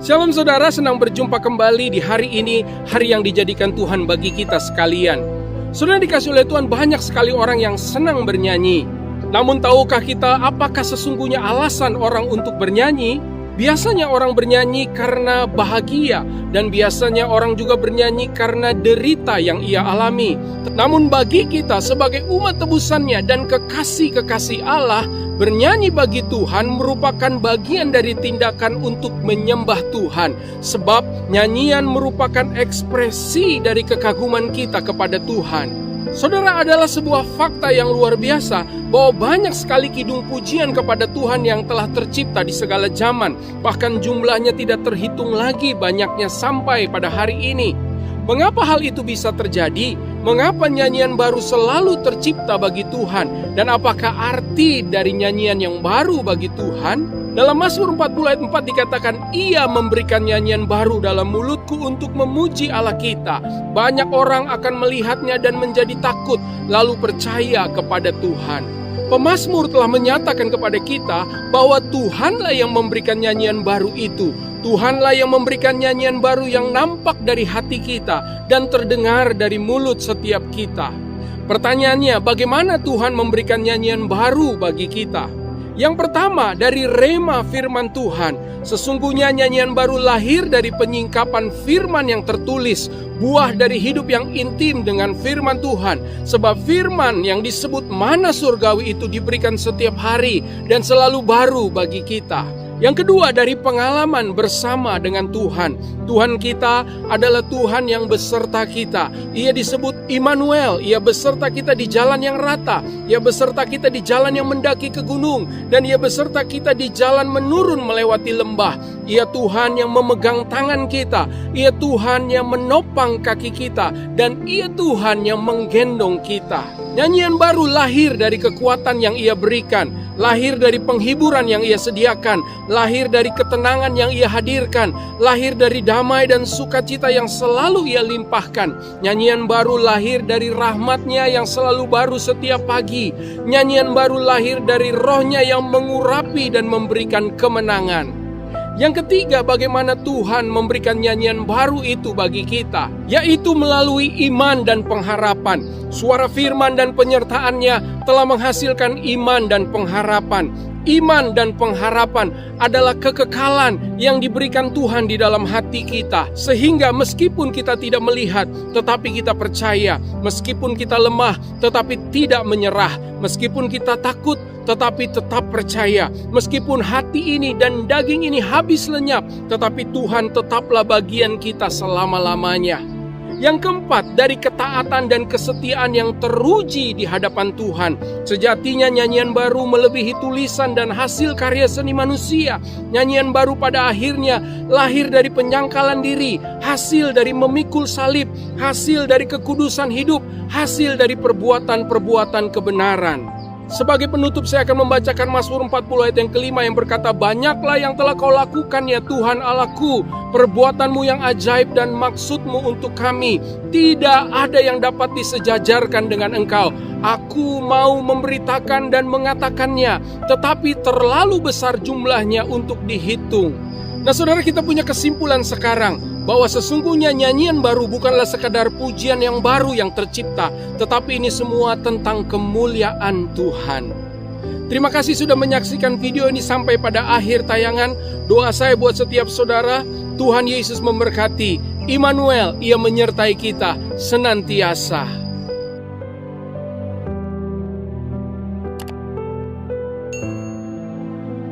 Shalom saudara, senang berjumpa kembali di hari ini, hari yang dijadikan Tuhan bagi kita sekalian. Saudara dikasih oleh Tuhan, banyak sekali orang yang senang bernyanyi. Namun tahukah kita apakah sesungguhnya alasan orang untuk bernyanyi? Biasanya orang bernyanyi karena bahagia, dan biasanya orang juga bernyanyi karena derita yang ia alami. Namun bagi kita sebagai umat tebusannya dan kekasih-kekasih Allah, bernyanyi bagi Tuhan merupakan bagian dari tindakan untuk menyembah Tuhan. Sebab nyanyian merupakan ekspresi dari kekaguman kita kepada Tuhan. Saudara, adalah sebuah fakta yang luar biasa bahwa banyak sekali kidung pujian kepada Tuhan yang telah tercipta di segala zaman. Bahkan jumlahnya tidak terhitung lagi banyaknya sampai pada hari ini. Mengapa hal itu bisa terjadi? Mengapa nyanyian baru selalu tercipta bagi Tuhan? Dan apakah arti dari nyanyian yang baru bagi Tuhan? Dalam Mazmur 40 ayat 4 dikatakan, Ia memberikan nyanyian baru dalam mulutku untuk memuji Allah kita. Banyak orang akan melihatnya dan menjadi takut, lalu percaya kepada Tuhan. Pemazmur telah menyatakan kepada kita bahwa Tuhanlah yang memberikan nyanyian baru itu. Tuhanlah yang memberikan nyanyian baru yang nampak dari hati kita dan terdengar dari mulut setiap kita. Pertanyaannya, bagaimana Tuhan memberikan nyanyian baru bagi kita? Yang pertama, dari rema firman Tuhan. Sesungguhnya nyanyian baru lahir dari penyingkapan firman yang tertulis, buah dari hidup yang intim dengan firman Tuhan. Sebab firman yang disebut mana surgawi itu diberikan setiap hari dan selalu baru bagi kita. Yang kedua, dari pengalaman bersama dengan Tuhan. Tuhan kita adalah Tuhan yang beserta kita. Ia disebut Immanuel. Ia beserta kita di jalan yang rata. Ia beserta kita di jalan yang mendaki ke gunung. Dan Ia beserta kita di jalan menurun melewati lembah. Ia Tuhan yang memegang tangan kita. Ia Tuhan yang menopang kaki kita. Dan Ia Tuhan yang menggendong kita. Nyanyian baru lahir dari kekuatan yang Ia berikan, lahir dari penghiburan yang Ia sediakan, lahir dari ketenangan yang Ia hadirkan, lahir dari damai dan sukacita yang selalu Ia limpahkan. Nyanyian baru lahir dari rahmat-Nya yang selalu baru setiap pagi. Nyanyian baru lahir dari Roh-Nya yang mengurapi dan memberikan kemenangan. Yang ketiga, bagaimana Tuhan memberikan nyanyian baru itu bagi kita, yaitu melalui iman dan pengharapan. Suara firman dan penyertaan-Nya telah menghasilkan iman dan pengharapan. Iman dan pengharapan adalah kekekalan yang diberikan Tuhan di dalam hati kita. Sehingga meskipun kita tidak melihat, tetapi kita percaya. Meskipun kita lemah, tetapi tidak menyerah. Meskipun kita takut, tetapi tetap percaya. Meskipun hati ini dan daging ini habis lenyap, tetapi Tuhan tetaplah bagian kita selama-lamanya. Yang keempat, dari ketaatan dan kesetiaan yang teruji di hadapan Tuhan. Sejatinya nyanyian baru melebihi tulisan dan hasil karya seni manusia. Nyanyian baru pada akhirnya lahir dari penyangkalan diri, hasil dari memikul salib, hasil dari kekudusan hidup, hasil dari perbuatan-perbuatan kebenaran. Sebagai penutup saya akan membacakan Mazmur 40 ayat yang kelima yang berkata, Banyaklah yang telah Kau lakukan ya Tuhan Allahku, perbuatanmu yang ajaib dan maksud-Mu untuk kami. Tidak ada yang dapat disejajarkan dengan Engkau. Aku mau memberitakan dan mengatakannya, tetapi terlalu besar jumlahnya untuk dihitung. Nah saudara, kita punya kesimpulan sekarang bahwa sesungguhnya nyanyian baru bukanlah sekadar pujian yang baru yang tercipta, tetapi ini semua tentang kemuliaan Tuhan. Terima kasih sudah menyaksikan video ini sampai pada akhir tayangan. Doa saya buat setiap saudara, Tuhan Yesus memberkati. Immanuel, Ia menyertai kita senantiasa.